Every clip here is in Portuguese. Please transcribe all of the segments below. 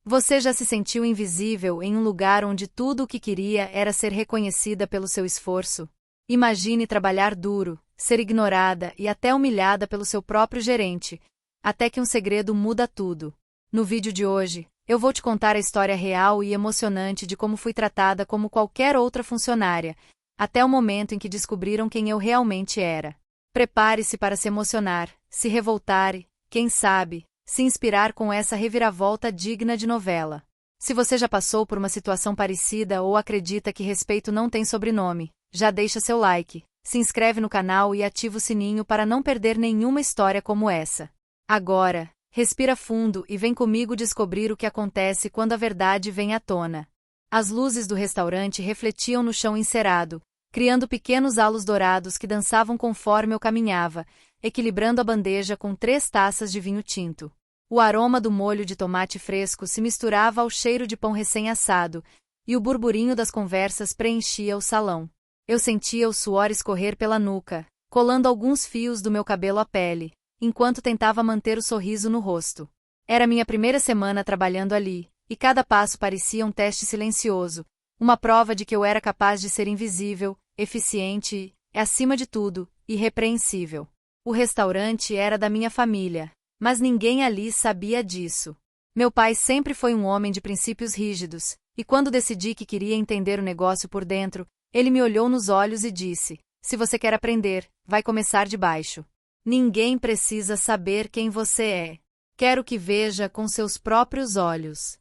Você já se sentiu invisível em um lugar onde tudo o que queria era ser reconhecida pelo seu esforço? Imagine trabalhar duro, ser ignorada e até humilhada pelo seu próprio gerente, até que um segredo muda tudo. No vídeo de hoje, eu vou te contar a história real e emocionante de como fui tratada como qualquer outra funcionária, até o momento em que descobriram quem eu realmente era. Prepare-se para se emocionar, se revoltar e, quem sabe, se inspirar com essa reviravolta digna de novela. Se você já passou por uma situação parecida ou acredita que respeito não tem sobrenome, já deixa seu like, se inscreve no canal e ativa o sininho para não perder nenhuma história como essa. Agora, respira fundo e vem comigo descobrir o que acontece quando a verdade vem à tona. As luzes do restaurante refletiam no chão encerado, criando pequenos halos dourados que dançavam conforme eu caminhava, equilibrando a bandeja com 3 taças de vinho tinto. O aroma do molho de tomate fresco se misturava ao cheiro de pão recém-assado, e o burburinho das conversas preenchia o salão. Eu sentia o suor escorrer pela nuca, colando alguns fios do meu cabelo à pele, enquanto tentava manter o sorriso no rosto. Era minha primeira semana trabalhando ali, e cada passo parecia um teste silencioso, uma prova de que eu era capaz de ser invisível, eficiente e, acima de tudo, irrepreensível. O restaurante era da minha família, mas ninguém ali sabia disso. Meu pai sempre foi um homem de princípios rígidos, e quando decidi que queria entender o negócio por dentro, ele me olhou nos olhos e disse: "Se você quer aprender, vai começar de baixo. Ninguém precisa saber quem você é. Quero que veja com seus próprios olhos."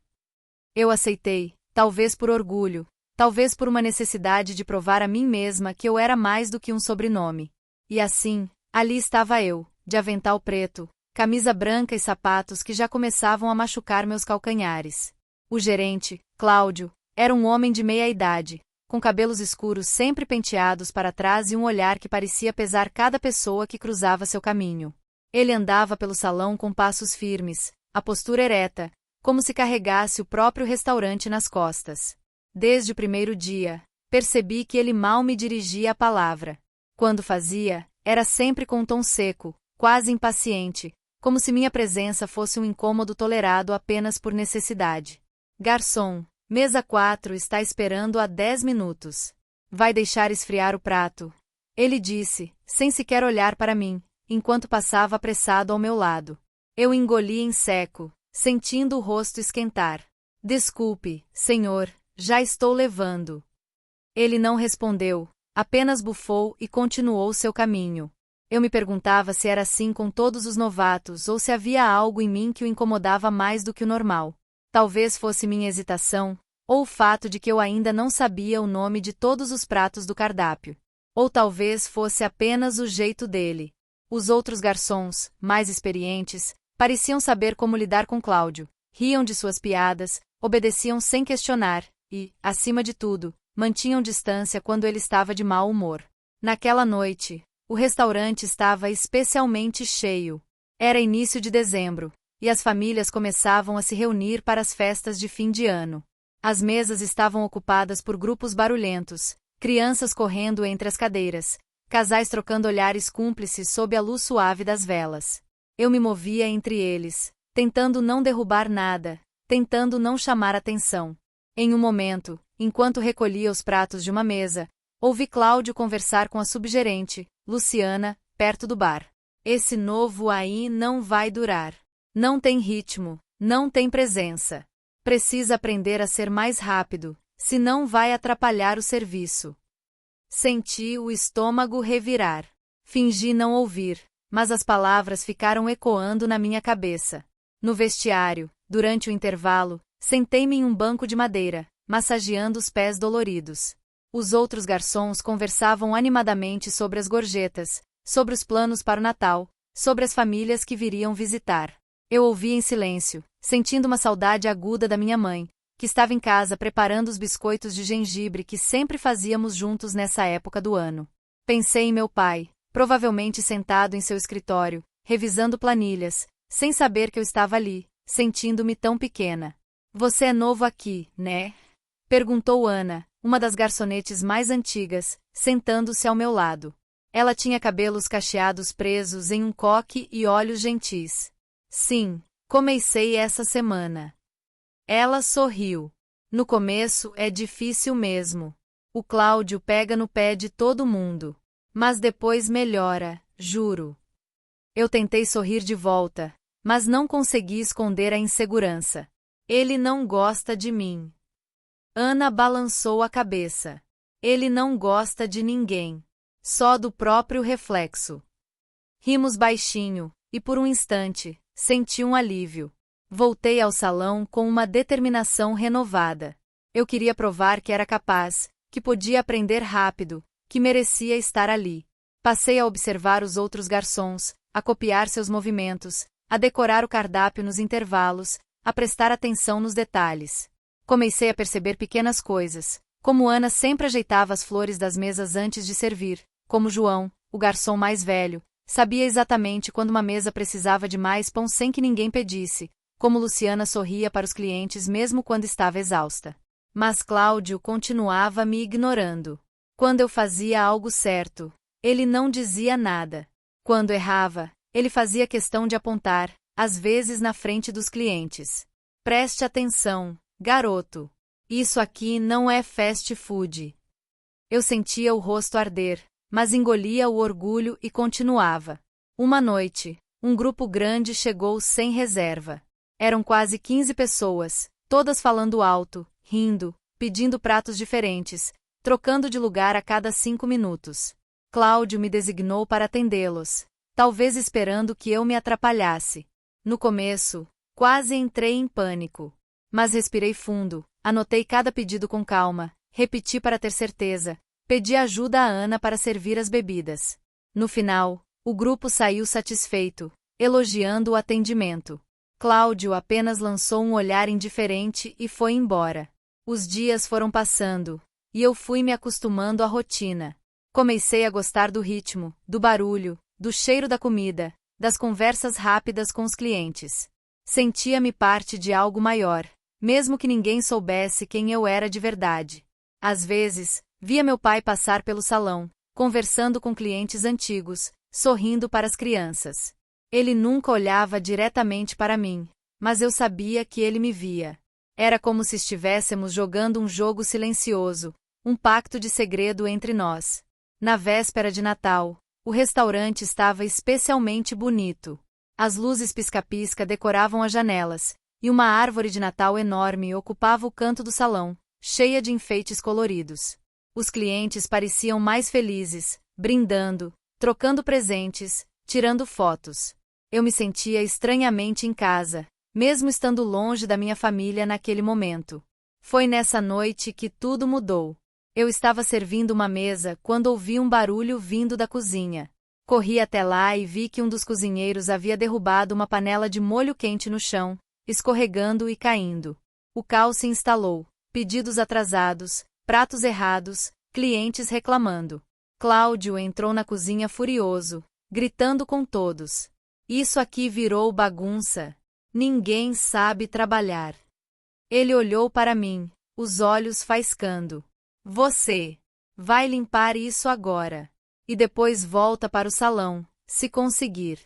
Eu aceitei, talvez por orgulho, talvez por uma necessidade de provar a mim mesma que eu era mais do que um sobrenome. E assim, ali estava eu, de avental preto, camisa branca e sapatos que já começavam a machucar meus calcanhares. O gerente, Cláudio, era um homem de meia-idade, com cabelos escuros sempre penteados para trás e um olhar que parecia pesar cada pessoa que cruzava seu caminho. Ele andava pelo salão com passos firmes, a postura ereta, como se carregasse o próprio restaurante nas costas. Desde o primeiro dia, percebi que ele mal me dirigia a palavra. Quando fazia, era sempre com um tom seco, quase impaciente, como se minha presença fosse um incômodo tolerado apenas por necessidade. "Garçom, mesa 4 está esperando há 10 minutos. Vai deixar esfriar o prato?" Ele disse, sem sequer olhar para mim, enquanto passava apressado ao meu lado. Eu engoli em seco, sentindo o rosto esquentar. "Desculpe, senhor, já estou levando." Ele não respondeu, apenas bufou e continuou seu caminho. Eu me perguntava se era assim com todos os novatos ou se havia algo em mim que o incomodava mais do que o normal. Talvez fosse minha hesitação, ou o fato de que eu ainda não sabia o nome de todos os pratos do cardápio. Ou talvez fosse apenas o jeito dele. Os outros garçons, mais experientes, pareciam saber como lidar com Cláudio, riam de suas piadas, obedeciam sem questionar e, acima de tudo, mantinham distância quando ele estava de mau humor. Naquela noite, o restaurante estava especialmente cheio. Era início de dezembro, e as famílias começavam a se reunir para as festas de fim de ano. As mesas estavam ocupadas por grupos barulhentos, crianças correndo entre as cadeiras, casais trocando olhares cúmplices sob a luz suave das velas. Eu me movia entre eles, tentando não derrubar nada, tentando não chamar atenção. Em um momento, enquanto recolhia os pratos de uma mesa, ouvi Cláudio conversar com a subgerente, Luciana, perto do bar. "Esse novo aí não vai durar. Não tem ritmo, não tem presença. Precisa aprender a ser mais rápido, senão vai atrapalhar o serviço." Senti o estômago revirar. Fingi não ouvir, mas as palavras ficaram ecoando na minha cabeça. No vestiário, durante o intervalo, sentei-me em um banco de madeira, massageando os pés doloridos. Os outros garçons conversavam animadamente sobre as gorjetas, sobre os planos para o Natal, sobre as famílias que viriam visitar. Eu ouvia em silêncio, sentindo uma saudade aguda da minha mãe, que estava em casa preparando os biscoitos de gengibre que sempre fazíamos juntos nessa época do ano. Pensei em meu pai, provavelmente sentado em seu escritório, revisando planilhas, sem saber que eu estava ali, sentindo-me tão pequena. "Você é novo aqui, né?" perguntou Ana, uma das garçonetes mais antigas, sentando-se ao meu lado. Ela tinha cabelos cacheados presos em um coque e olhos gentis. "Sim, comecei essa semana." Ela sorriu. No começo é difícil mesmo. O Cláudio pega no pé de todo mundo. Mas depois melhora, juro. Eu tentei sorrir de volta, mas não consegui esconder a insegurança. Ele não gosta de mim. Ana balançou a cabeça. Ele não gosta de ninguém. Só do próprio reflexo. Rimos baixinho, e por um instante, senti um alívio. Voltei ao salão com uma determinação renovada. Eu queria provar que era capaz, que podia aprender rápido, que merecia estar ali. Passei a observar os outros garçons, a copiar seus movimentos, a decorar o cardápio nos intervalos, a prestar atenção nos detalhes. Comecei a perceber pequenas coisas, como Ana sempre ajeitava as flores das mesas antes de servir, como João, o garçom mais velho, sabia exatamente quando uma mesa precisava de mais pão sem que ninguém pedisse, como Luciana sorria para os clientes mesmo quando estava exausta. Mas Cláudio continuava me ignorando. Quando eu fazia algo certo, ele não dizia nada. Quando errava, ele fazia questão de apontar, às vezes na frente dos clientes. Preste atenção, garoto. Isso aqui não é fast food. Eu sentia o rosto arder, mas engolia o orgulho e continuava. Uma noite, um grupo grande chegou sem reserva. Eram quase 15 pessoas, todas falando alto, rindo, pedindo pratos diferentes, trocando de lugar a cada 5 minutos. Cláudio me designou para atendê-los, talvez esperando que eu me atrapalhasse. No começo, quase entrei em pânico. Mas respirei fundo, anotei cada pedido com calma, repeti para ter certeza, pedi ajuda a Ana para servir as bebidas. No final, o grupo saiu satisfeito, elogiando o atendimento. Cláudio apenas lançou um olhar indiferente e foi embora. Os dias foram passando, e eu fui me acostumando à rotina. Comecei a gostar do ritmo, do barulho, do cheiro da comida, das conversas rápidas com os clientes. Sentia-me parte de algo maior, mesmo que ninguém soubesse quem eu era de verdade. Às vezes, via meu pai passar pelo salão, conversando com clientes antigos, sorrindo para as crianças. Ele nunca olhava diretamente para mim, mas eu sabia que ele me via. Era como se estivéssemos jogando um jogo silencioso, um pacto de segredo entre nós. Na véspera de Natal, o restaurante estava especialmente bonito. As luzes pisca-pisca decoravam as janelas, e uma árvore de Natal enorme ocupava o canto do salão, cheia de enfeites coloridos. Os clientes pareciam mais felizes, brindando, trocando presentes, tirando fotos. Eu me sentia estranhamente em casa, mesmo estando longe da minha família naquele momento. Foi nessa noite que tudo mudou. Eu estava servindo uma mesa quando ouvi um barulho vindo da cozinha. Corri até lá e vi que um dos cozinheiros havia derrubado uma panela de molho quente no chão, escorregando e caindo. O caos se instalou, pedidos atrasados, pratos errados, clientes reclamando. Cláudio entrou na cozinha furioso, gritando com todos. Isso aqui virou bagunça. Ninguém sabe trabalhar. Ele olhou para mim, os olhos faiscando. Você vai limpar isso agora. E depois volta para o salão, se conseguir.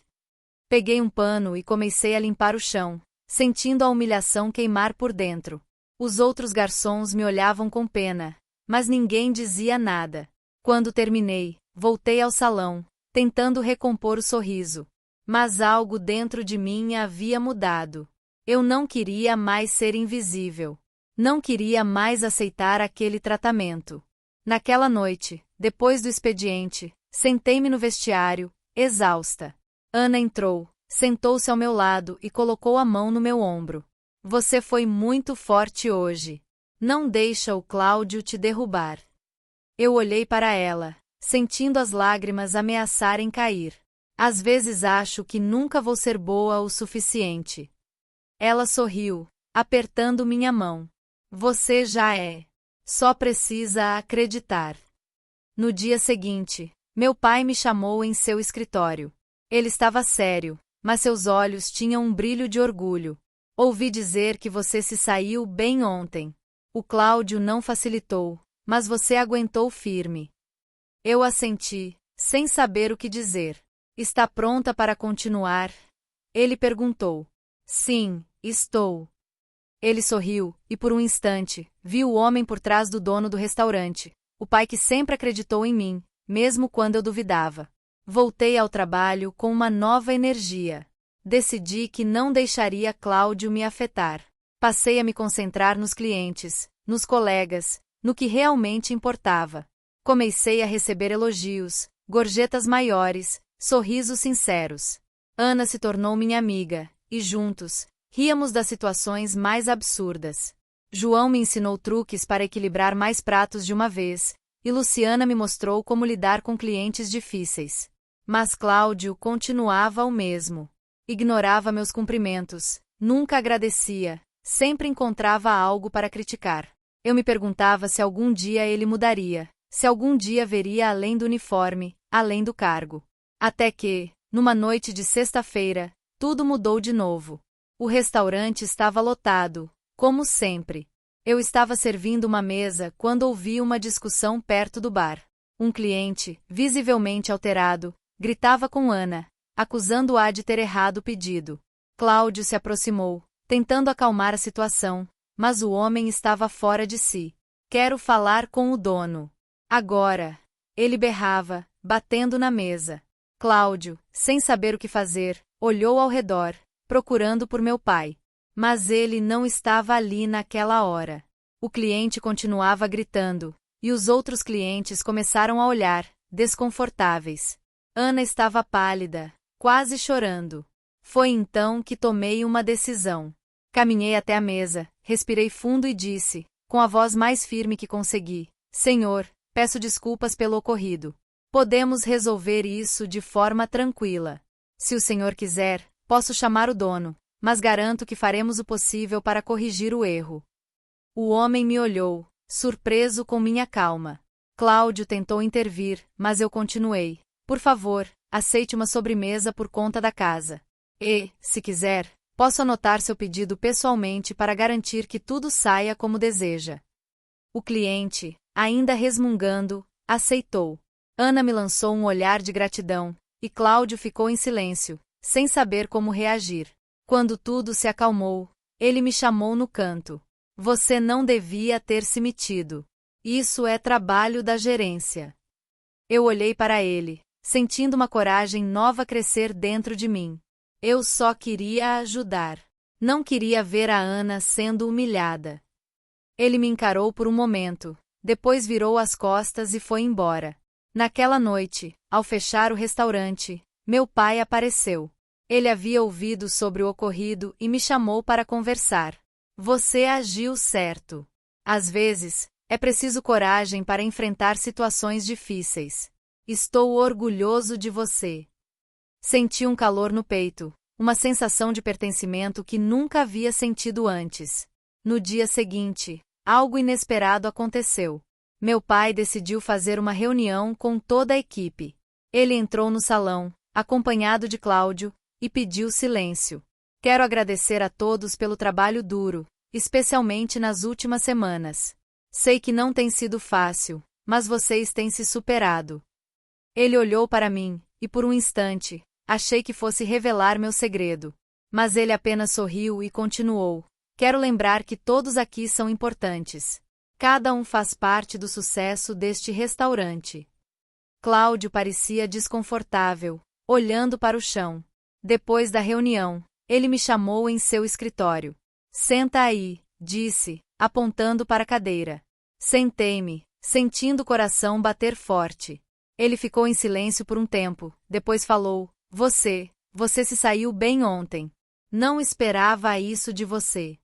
Peguei um pano e comecei a limpar o chão, sentindo a humilhação queimar por dentro. Os outros garçons me olhavam com pena, mas ninguém dizia nada. Quando terminei, voltei ao salão, tentando recompor o sorriso. Mas algo dentro de mim havia mudado. Eu não queria mais ser invisível. Não queria mais aceitar aquele tratamento. Naquela noite, depois do expediente, sentei-me no vestiário, exausta. Ana entrou, sentou-se ao meu lado e colocou a mão no meu ombro. Você foi muito forte hoje. Não deixa o Cláudio te derrubar. Eu olhei para ela, sentindo as lágrimas ameaçarem cair. Às vezes acho que nunca vou ser boa o suficiente. Ela sorriu, apertando minha mão. Você já é. Só precisa acreditar. No dia seguinte, meu pai me chamou em seu escritório. Ele estava sério, mas seus olhos tinham um brilho de orgulho. Ouvi dizer que você se saiu bem ontem. O Cláudio não facilitou, mas você aguentou firme. Eu assenti, sem saber o que dizer. Está pronta para continuar? Ele perguntou. Sim, estou. Ele sorriu, e por um instante, vi o homem por trás do dono do restaurante, o pai que sempre acreditou em mim, mesmo quando eu duvidava. Voltei ao trabalho com uma nova energia. Decidi que não deixaria Cláudio me afetar. Passei a me concentrar nos clientes, nos colegas, no que realmente importava. Comecei a receber elogios, gorjetas maiores, sorrisos sinceros. Ana se tornou minha amiga, e juntos, ríamos das situações mais absurdas. João me ensinou truques para equilibrar mais pratos de uma vez, e Luciana me mostrou como lidar com clientes difíceis. Mas Cláudio continuava o mesmo. Ignorava meus cumprimentos, nunca agradecia, sempre encontrava algo para criticar. Eu me perguntava se algum dia ele mudaria, se algum dia veria além do uniforme, além do cargo. Até que, numa noite de sexta-feira, tudo mudou de novo. O restaurante estava lotado, como sempre. Eu estava servindo uma mesa quando ouvi uma discussão perto do bar. Um cliente, visivelmente alterado, gritava com Ana, acusando-a de ter errado o pedido. Cláudio se aproximou, tentando acalmar a situação, mas o homem estava fora de si. Quero falar com o dono. Agora. Ele berrava, batendo na mesa. Cláudio, sem saber o que fazer, olhou ao redor, procurando por meu pai. Mas ele não estava ali naquela hora. O cliente continuava gritando, e os outros clientes começaram a olhar, desconfortáveis. Ana estava pálida, quase chorando. Foi então que tomei uma decisão. Caminhei até a mesa, respirei fundo e disse, com a voz mais firme que consegui: Senhor, peço desculpas pelo ocorrido. Podemos resolver isso de forma tranquila. Se o senhor quiser, posso chamar o dono, mas garanto que faremos o possível para corrigir o erro. O homem me olhou, surpreso com minha calma. Cláudio tentou intervir, mas eu continuei. Por favor, aceite uma sobremesa por conta da casa. E, se quiser, posso anotar seu pedido pessoalmente para garantir que tudo saia como deseja. O cliente, ainda resmungando, aceitou. Ana me lançou um olhar de gratidão, e Cláudio ficou em silêncio, sem saber como reagir. Quando tudo se acalmou, ele me chamou no canto. Você não devia ter se metido. Isso é trabalho da gerência. Eu olhei para ele, sentindo uma coragem nova crescer dentro de mim. Eu só queria ajudar. Não queria ver a Ana sendo humilhada. Ele me encarou por um momento, depois virou as costas e foi embora. Naquela noite, ao fechar o restaurante, meu pai apareceu. Ele havia ouvido sobre o ocorrido e me chamou para conversar. Você agiu certo. Às vezes, é preciso coragem para enfrentar situações difíceis. Estou orgulhoso de você. Senti um calor no peito, uma sensação de pertencimento que nunca havia sentido antes. No dia seguinte, algo inesperado aconteceu. Meu pai decidiu fazer uma reunião com toda a equipe. Ele entrou no salão, acompanhado de Cláudio, e pediu silêncio. Quero agradecer a todos pelo trabalho duro, especialmente nas últimas semanas. Sei que não tem sido fácil, mas vocês têm se superado. Ele olhou para mim, e por um instante, achei que fosse revelar meu segredo. Mas ele apenas sorriu e continuou. Quero lembrar que todos aqui são importantes. Cada um faz parte do sucesso deste restaurante. Cláudio parecia desconfortável, olhando para o chão. Depois da reunião, ele me chamou em seu escritório. Senta aí, disse, apontando para a cadeira. Sentei-me, sentindo o coração bater forte. Ele ficou em silêncio por um tempo, depois falou: Você se saiu bem ontem. Não esperava isso de você.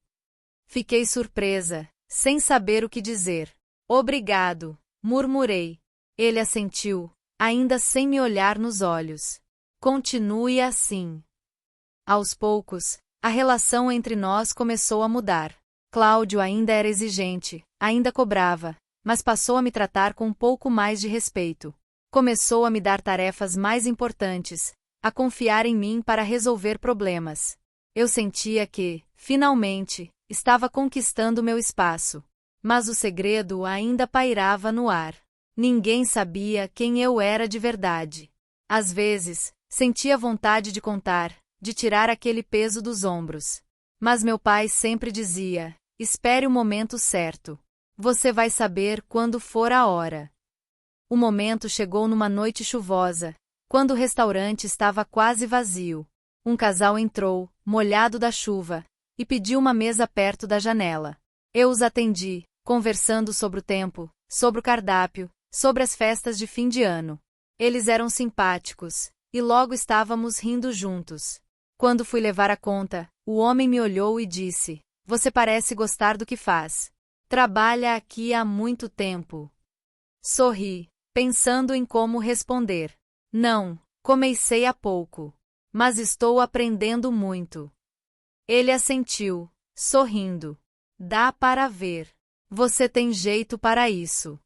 Fiquei surpresa, sem saber o que dizer. Obrigado, murmurei. Ele assentiu, ainda sem me olhar nos olhos. Continue assim. Aos poucos, a relação entre nós começou a mudar. Cláudio ainda era exigente, ainda cobrava, mas passou a me tratar com um pouco mais de respeito. Começou a me dar tarefas mais importantes, a confiar em mim para resolver problemas. Eu sentia que, finalmente, estava conquistando meu espaço. Mas o segredo ainda pairava no ar. Ninguém sabia quem eu era de verdade. Às vezes, sentia vontade de contar, de tirar aquele peso dos ombros. Mas meu pai sempre dizia: espere o momento certo. Você vai saber quando for a hora. O momento chegou numa noite chuvosa, quando o restaurante estava quase vazio. Um casal entrou, molhado da chuva, e pediu uma mesa perto da janela. Eu os atendi, conversando sobre o tempo, sobre o cardápio, sobre as festas de fim de ano. Eles eram simpáticos, e logo estávamos rindo juntos. Quando fui levar a conta, o homem me olhou e disse: você parece gostar do que faz. Trabalha aqui há muito tempo. Sorri, pensando em como responder. Não, comecei há pouco. Mas estou aprendendo muito. Ele assentiu, sorrindo. Dá para ver. Você tem jeito para isso.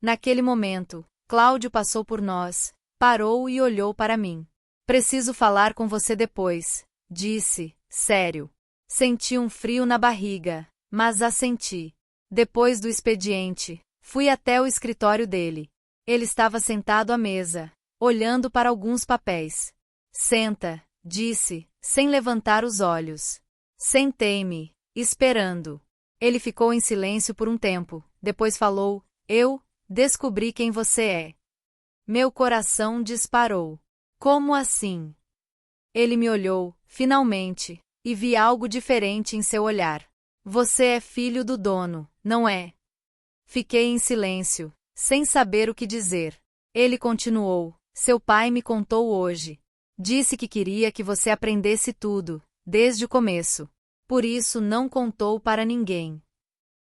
Naquele momento, Cláudio passou por nós, parou e olhou para mim. Preciso falar com você depois, disse, sério. Senti um frio na barriga, mas assenti. Depois do expediente, fui até o escritório dele. Ele estava sentado à mesa, olhando para alguns papéis. Senta, disse, sem levantar os olhos. Sentei-me, esperando. Ele ficou em silêncio por um tempo, depois falou: eu descobri quem você é. Meu coração disparou. Como assim? Ele me olhou, finalmente, e vi algo diferente em seu olhar. Você é filho do dono, não é? Fiquei em silêncio, sem saber o que dizer. Ele continuou: seu pai me contou hoje. Disse que queria que você aprendesse tudo, desde o começo. Por isso não contou para ninguém.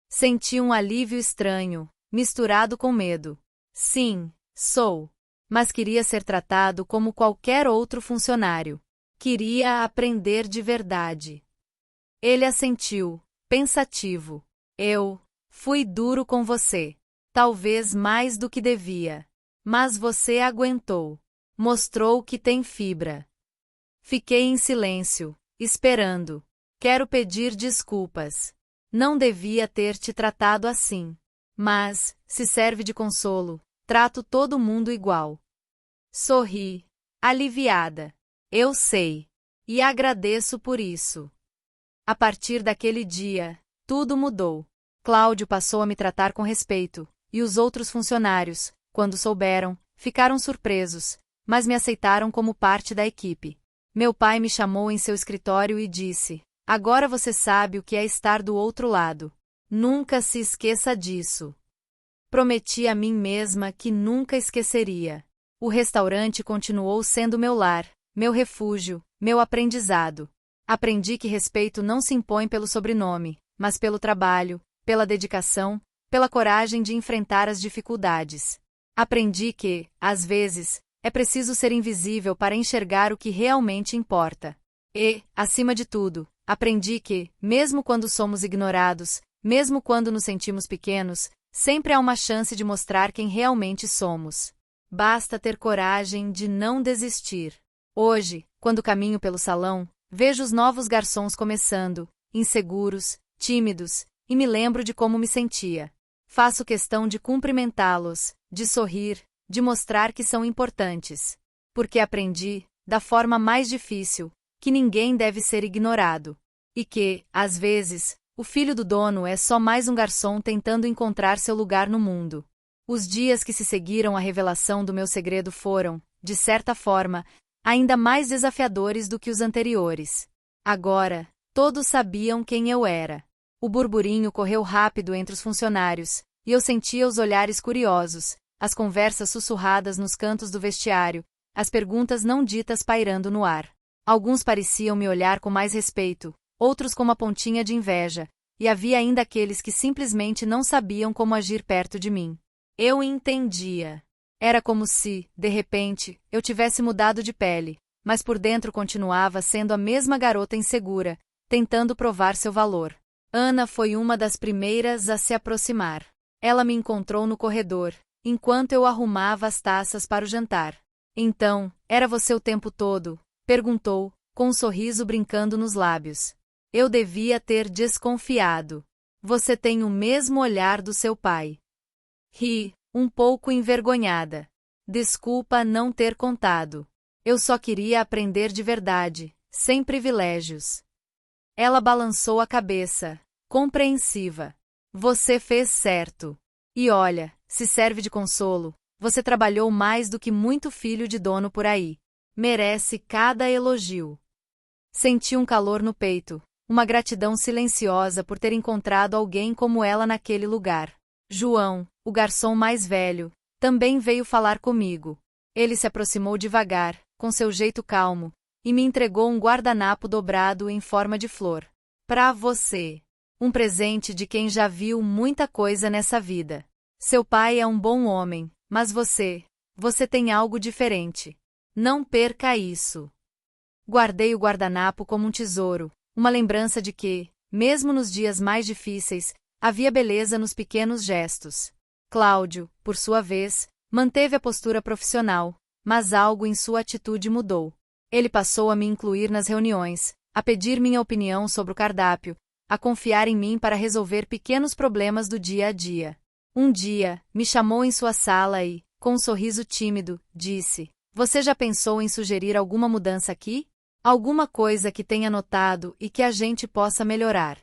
Senti um alívio estranho, misturado com medo. Sim, sou. Mas queria ser tratado como qualquer outro funcionário. Queria aprender de verdade. Ele assentiu, pensativo. Eu fui duro com você. Talvez mais do que devia. Mas você aguentou. Mostrou que tem fibra. Fiquei em silêncio, esperando. Quero pedir desculpas. Não devia ter te tratado assim. Mas, se serve de consolo, trato todo mundo igual. Sorri, aliviada. Eu sei. E agradeço por isso. A partir daquele dia, tudo mudou. Cláudio passou a me tratar com respeito, e os outros funcionários, quando souberam, ficaram surpresos, mas me aceitaram como parte da equipe. Meu pai me chamou em seu escritório e disse: agora você sabe o que é estar do outro lado. Nunca se esqueça disso. Prometi a mim mesma que nunca esqueceria. O restaurante continuou sendo meu lar, meu refúgio, meu aprendizado. Aprendi que respeito não se impõe pelo sobrenome, mas pelo trabalho, pela dedicação, pela coragem de enfrentar as dificuldades. Aprendi que, às vezes, é preciso ser invisível para enxergar o que realmente importa. E, acima de tudo, aprendi que, mesmo quando somos ignorados, mesmo quando nos sentimos pequenos, sempre há uma chance de mostrar quem realmente somos. Basta ter coragem de não desistir. Hoje, quando caminho pelo salão, vejo os novos garçons começando, inseguros, tímidos, e me lembro de como me sentia. Faço questão de cumprimentá-los, de sorrir, de mostrar que são importantes. Porque aprendi, da forma mais difícil, que ninguém deve ser ignorado. E que, às vezes, o filho do dono é só mais um garçom tentando encontrar seu lugar no mundo. Os dias que se seguiram à revelação do meu segredo foram, de certa forma, ainda mais desafiadores do que os anteriores. Agora, todos sabiam quem eu era. O burburinho correu rápido entre os funcionários, e eu sentia os olhares curiosos, as conversas sussurradas nos cantos do vestiário, as perguntas não ditas pairando no ar. Alguns pareciam me olhar com mais respeito, outros com uma pontinha de inveja, e havia ainda aqueles que simplesmente não sabiam como agir perto de mim. Eu entendia. Era como se, de repente, eu tivesse mudado de pele, mas por dentro continuava sendo a mesma garota insegura, tentando provar seu valor. Ana foi uma das primeiras a se aproximar. Ela me encontrou no corredor, enquanto eu arrumava as taças para o jantar. Então, era você o tempo todo? Perguntou, com um sorriso brincando nos lábios. Eu devia ter desconfiado. Você tem o mesmo olhar do seu pai. Ri, um pouco envergonhada. Desculpa não ter contado. Eu só queria aprender de verdade, sem privilégios. Ela balançou a cabeça, compreensiva. Você fez certo. E olha, se serve de consolo, você trabalhou mais do que muito filho de dono por aí. Merece cada elogio. Senti um calor no peito, uma gratidão silenciosa por ter encontrado alguém como ela naquele lugar. João, o garçom mais velho, também veio falar comigo. Ele se aproximou devagar, com seu jeito calmo, e me entregou um guardanapo dobrado em forma de flor. Pra você. Um presente de quem já viu muita coisa nessa vida. Seu pai é um bom homem, mas você tem algo diferente. Não perca isso. Guardei o guardanapo como um tesouro, uma lembrança de que, mesmo nos dias mais difíceis, havia beleza nos pequenos gestos. Cláudio, por sua vez, manteve a postura profissional, mas algo em sua atitude mudou. Ele passou a me incluir nas reuniões, a pedir minha opinião sobre o cardápio, a confiar em mim para resolver pequenos problemas do dia a dia. Um dia, me chamou em sua sala e, com um sorriso tímido, disse: Você já pensou em sugerir alguma mudança aqui? Alguma coisa que tenha notado e que a gente possa melhorar?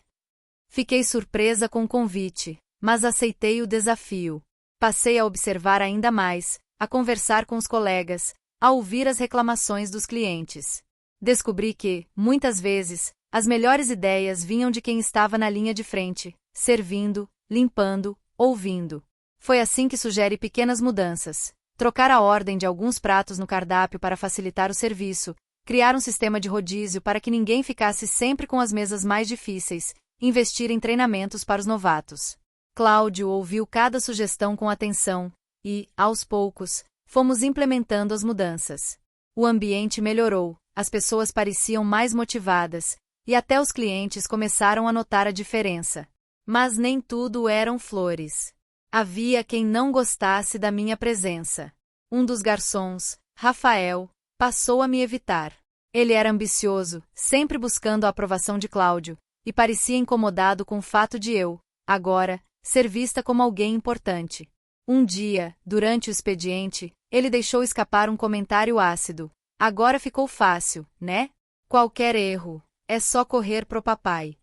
Fiquei surpresa com o convite, mas aceitei o desafio. Passei a observar ainda mais, a conversar com os colegas, a ouvir as reclamações dos clientes. Descobri que, muitas vezes, as melhores ideias vinham de quem estava na linha de frente, servindo, limpando, ouvindo. Foi assim que sugere pequenas mudanças. Trocar a ordem de alguns pratos no cardápio para facilitar o serviço, criar um sistema de rodízio para que ninguém ficasse sempre com as mesas mais difíceis, investir em treinamentos para os novatos. Cláudio ouviu cada sugestão com atenção e, aos poucos, fomos implementando as mudanças. O ambiente melhorou, as pessoas pareciam mais motivadas, e até os clientes começaram a notar a diferença. Mas nem tudo eram flores. Havia quem não gostasse da minha presença. Um dos garçons, Rafael, passou a me evitar. Ele era ambicioso, sempre buscando a aprovação de Cláudio, e parecia incomodado com o fato de eu, agora, ser vista como alguém importante. Um dia, durante o expediente, ele deixou escapar um comentário ácido. Agora ficou fácil, né? Qualquer erro, é só correr pro papai.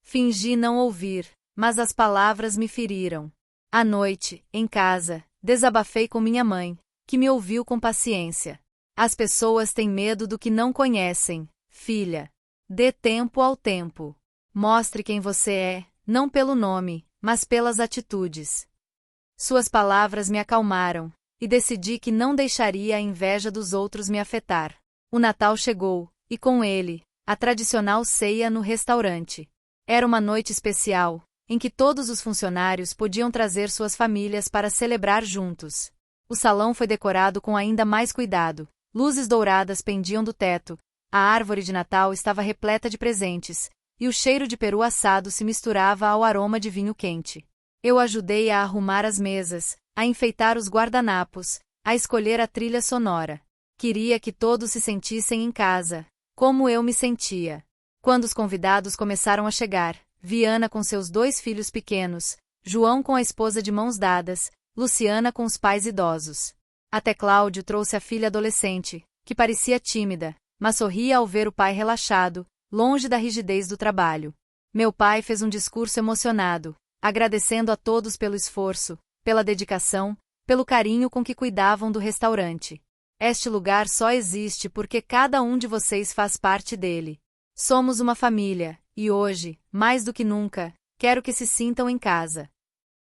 Fingi não ouvir, mas as palavras me feriram. À noite, em casa, desabafei com minha mãe, que me ouviu com paciência. As pessoas têm medo do que não conhecem, filha. Dê tempo ao tempo. Mostre quem você é, não pelo nome, mas pelas atitudes. Suas palavras me acalmaram, e decidi que não deixaria a inveja dos outros me afetar. O Natal chegou, e com ele, a tradicional ceia no restaurante. Era uma noite especial, em que todos os funcionários podiam trazer suas famílias para celebrar juntos. O salão foi decorado com ainda mais cuidado, luzes douradas pendiam do teto, a árvore de Natal estava repleta de presentes, e o cheiro de peru assado se misturava ao aroma de vinho quente. Eu ajudei a arrumar as mesas, a enfeitar os guardanapos, a escolher a trilha sonora. Queria que todos se sentissem em casa, como eu me sentia. Quando os convidados começaram a chegar, Viana com seus 2 filhos pequenos, João com a esposa de mãos dadas, Luciana com os pais idosos. Até Cláudio trouxe a filha adolescente, que parecia tímida, mas sorria ao ver o pai relaxado, longe da rigidez do trabalho. Meu pai fez um discurso emocionado, agradecendo a todos pelo esforço, pela dedicação, pelo carinho com que cuidavam do restaurante. Este lugar só existe porque cada um de vocês faz parte dele. Somos uma família, e hoje, mais do que nunca, quero que se sintam em casa.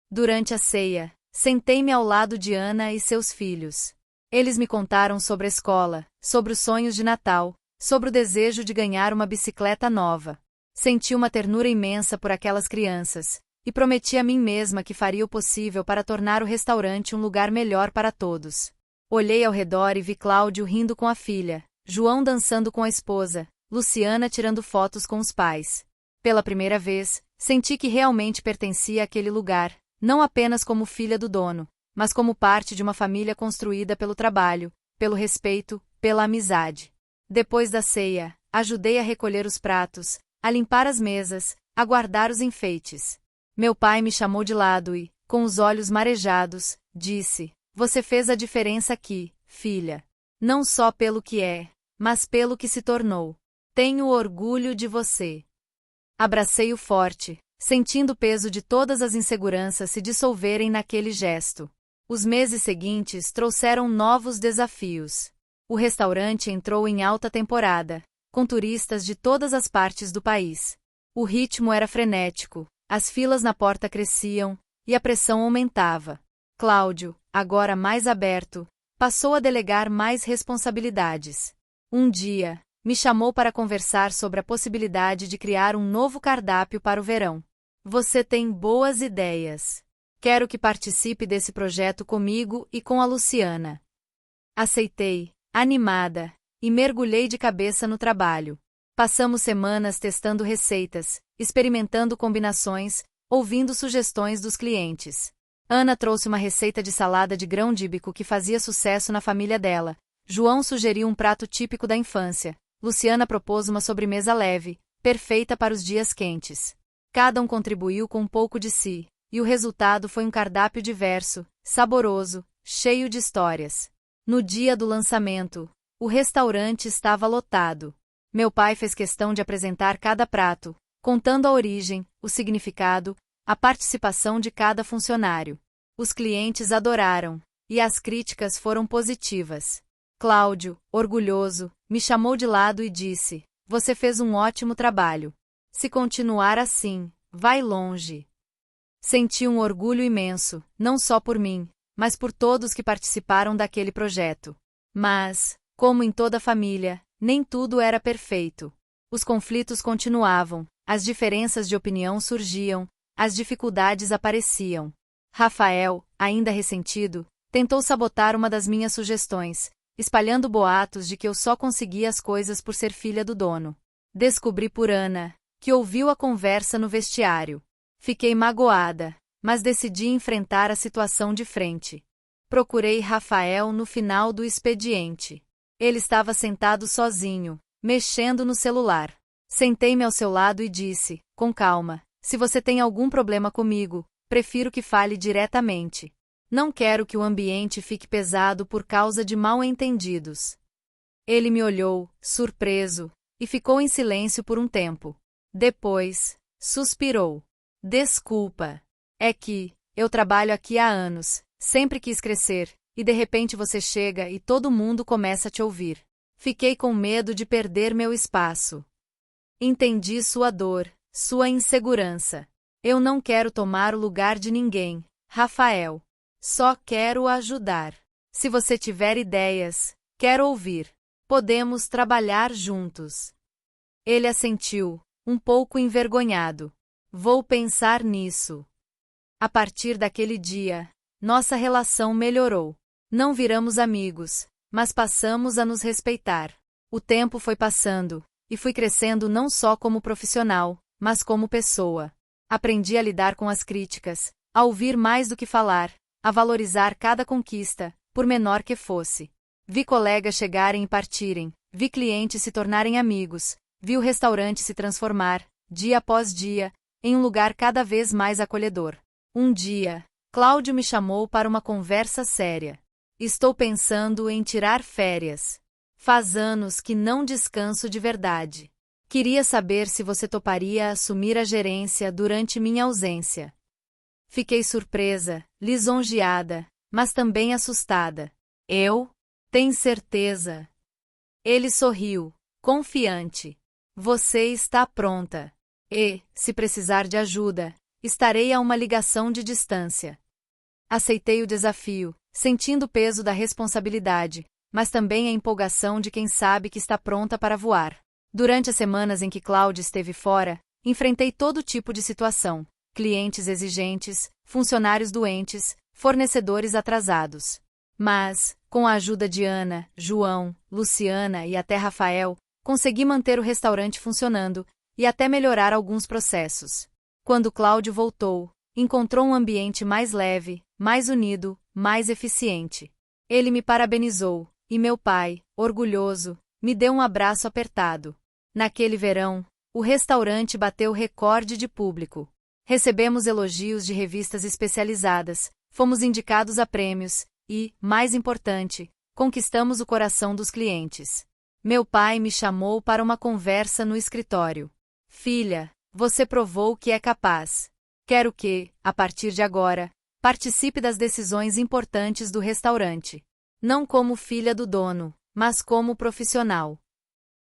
Durante a ceia, sentei-me ao lado de Ana e seus filhos. Eles me contaram sobre a escola, sobre os sonhos de Natal, sobre o desejo de ganhar uma bicicleta nova. Senti uma ternura imensa por aquelas crianças, e prometi a mim mesma que faria o possível para tornar o restaurante um lugar melhor para todos. Olhei ao redor e vi Cláudio rindo com a filha, João dançando com a esposa, Luciana tirando fotos com os pais. Pela primeira vez, senti que realmente pertencia àquele lugar, não apenas como filha do dono, mas como parte de uma família construída pelo trabalho, pelo respeito, pela amizade. Depois da ceia, ajudei a recolher os pratos, a limpar as mesas, a guardar os enfeites. Meu pai me chamou de lado e, com os olhos marejados, disse: Você fez a diferença aqui, filha. Não só pelo que é, mas pelo que se tornou. Tenho orgulho de você. Abracei-o forte, sentindo o peso de todas as inseguranças se dissolverem naquele gesto. Os meses seguintes trouxeram novos desafios. O restaurante entrou em alta temporada, com turistas de todas as partes do país. O ritmo era frenético, as filas na porta cresciam, e a pressão aumentava. Cláudio, agora mais aberto, passou a delegar mais responsabilidades. Um dia, me chamou para conversar sobre a possibilidade de criar um novo cardápio para o verão. Você tem boas ideias. Quero que participe desse projeto comigo e com a Luciana. Aceitei, animada, e mergulhei de cabeça no trabalho. Passamos semanas testando receitas, experimentando combinações, ouvindo sugestões dos clientes. Ana trouxe uma receita de salada de grão-díbico que fazia sucesso na família dela. João sugeriu um prato típico da infância. Luciana propôs uma sobremesa leve, perfeita para os dias quentes. Cada um contribuiu com um pouco de si, e o resultado foi um cardápio diverso, saboroso, cheio de histórias. No dia do lançamento, o restaurante estava lotado. Meu pai fez questão de apresentar cada prato, contando a origem, o significado, a participação de cada funcionário. Os clientes adoraram, e as críticas foram positivas. Cláudio, orgulhoso, me chamou de lado e disse: "Você fez um ótimo trabalho. Se continuar assim, vai longe." Senti um orgulho imenso, não só por mim, mas por todos que participaram daquele projeto. Mas, como em toda família, nem tudo era perfeito. Os conflitos continuavam, as diferenças de opinião surgiam, as dificuldades apareciam. Rafael, ainda ressentido, tentou sabotar uma das minhas sugestões, espalhando boatos de que eu só conseguia as coisas por ser filha do dono. Descobri por Ana, que ouviu a conversa no vestiário. Fiquei magoada, mas decidi enfrentar a situação de frente. Procurei Rafael no final do expediente. Ele estava sentado sozinho, mexendo no celular. Sentei-me ao seu lado e disse, com calma: "Se você tem algum problema comigo, prefiro que fale diretamente. Não quero que o ambiente fique pesado por causa de mal-entendidos." Ele me olhou, surpreso, e ficou em silêncio por um tempo. Depois, suspirou. "Desculpa. É que, eu trabalho aqui há anos, sempre quis crescer, e de repente você chega e todo mundo começa a te ouvir. Fiquei com medo de perder meu espaço. Entendi sua dor, sua insegurança. Eu não quero tomar o lugar de ninguém, Rafael. Só quero ajudar. Se você tiver ideias, quero ouvir. Podemos trabalhar juntos." Ele assentiu, um pouco envergonhado. "Vou pensar nisso." A partir daquele dia, nossa relação melhorou. Não viramos amigos, mas passamos a nos respeitar. O tempo foi passando, e fui crescendo não só como profissional, mas como pessoa. Aprendi a lidar com as críticas, a ouvir mais do que falar, a valorizar cada conquista, por menor que fosse. Vi colegas chegarem e partirem, vi clientes se tornarem amigos, vi o restaurante se transformar, dia após dia, em um lugar cada vez mais acolhedor. Um dia, Cláudio me chamou para uma conversa séria. "Estou pensando em tirar férias. Faz anos que não descanso de verdade. Queria saber se você toparia assumir a gerência durante minha ausência." Fiquei surpresa, lisonjeada, mas também assustada. "Eu? Tem certeza?" Ele sorriu, confiante. "Você está pronta. E, se precisar de ajuda, estarei a uma ligação de distância." Aceitei o desafio, sentindo o peso da responsabilidade, mas também a empolgação de quem sabe que está pronta para voar. Durante as semanas em que Cláudia esteve fora, enfrentei todo tipo de situação: clientes exigentes, funcionários doentes, fornecedores atrasados. Mas, com a ajuda de Ana, João, Luciana e até Rafael, consegui manter o restaurante funcionando, e até melhorar alguns processos. Quando Cláudio voltou, encontrou um ambiente mais leve, mais unido, mais eficiente. Ele me parabenizou, e meu pai, orgulhoso, me deu um abraço apertado. Naquele verão, o restaurante bateu recorde de público. Recebemos elogios de revistas especializadas, fomos indicados a prêmios e, mais importante, conquistamos o coração dos clientes. Meu pai me chamou para uma conversa no escritório. "Filha, Você provou que é capaz. Quero que, a partir de agora, participe das decisões importantes do restaurante. Não como filha do dono, mas como profissional.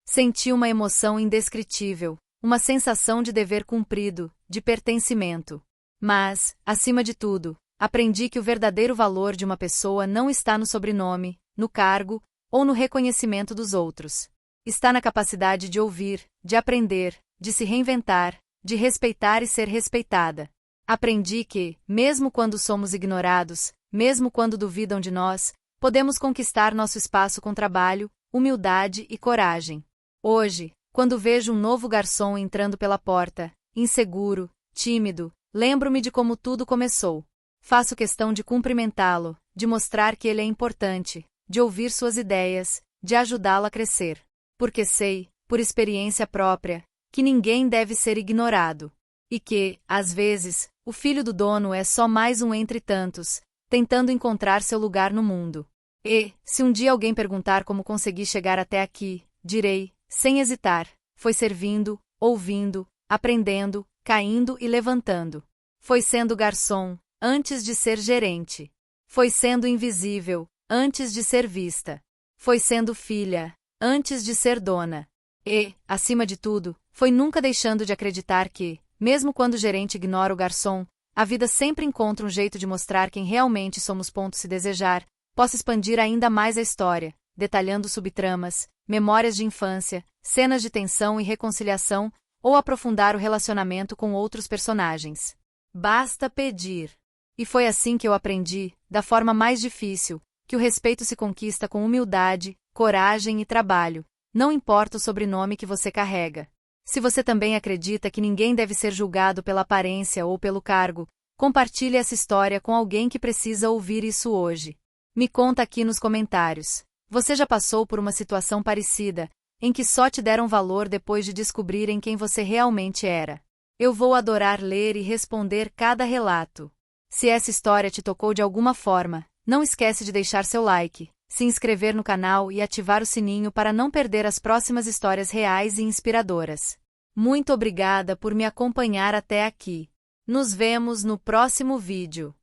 Senti uma emoção indescritível, uma sensação de dever cumprido, de pertencimento. Mas, acima de tudo, aprendi que o verdadeiro valor de uma pessoa não está no sobrenome, no cargo ou no reconhecimento dos outros. Está na capacidade de ouvir, de aprender, de se reinventar, de respeitar e ser respeitada. Aprendi que, mesmo quando somos ignorados, mesmo quando duvidam de nós, podemos conquistar nosso espaço com trabalho, humildade e coragem. Hoje, quando vejo um novo garçom entrando pela porta, inseguro, tímido, lembro-me de como tudo começou. Faço questão de cumprimentá-lo, de mostrar que ele é importante, de ouvir suas ideias, de ajudá-lo a crescer. Porque sei, por experiência própria, que ninguém deve ser ignorado. E que, às vezes, o filho do dono é só mais um entre tantos, tentando encontrar seu lugar no mundo. E, se um dia alguém perguntar como consegui chegar até aqui, direi, sem hesitar, foi servindo, ouvindo, aprendendo, caindo e levantando. Foi sendo garçom, antes de ser gerente. Foi sendo invisível, antes de ser vista. Foi sendo filha, antes de ser dona. E, acima de tudo, foi nunca deixando de acreditar que, mesmo quando o gerente ignora o garçom, a vida sempre encontra um jeito de mostrar quem realmente somos. Se desejar, posso expandir ainda mais a história, detalhando subtramas, memórias de infância, cenas de tensão e reconciliação, ou aprofundar o relacionamento com outros personagens. Basta pedir. E foi assim que eu aprendi, da forma mais difícil, que o respeito se conquista com humildade, coragem e trabalho, não importa o sobrenome que você carrega. Se você também acredita que ninguém deve ser julgado pela aparência ou pelo cargo, compartilhe essa história com alguém que precisa ouvir isso hoje. Me conta aqui nos comentários. Você já passou por uma situação parecida, em que só te deram valor depois de descobrirem quem você realmente era? Eu vou adorar ler e responder cada relato. Se essa história te tocou de alguma forma, não esquece de deixar seu like, se inscrever no canal e ativar o sininho para não perder as próximas histórias reais e inspiradoras. Muito obrigada por me acompanhar até aqui. Nos vemos no próximo vídeo.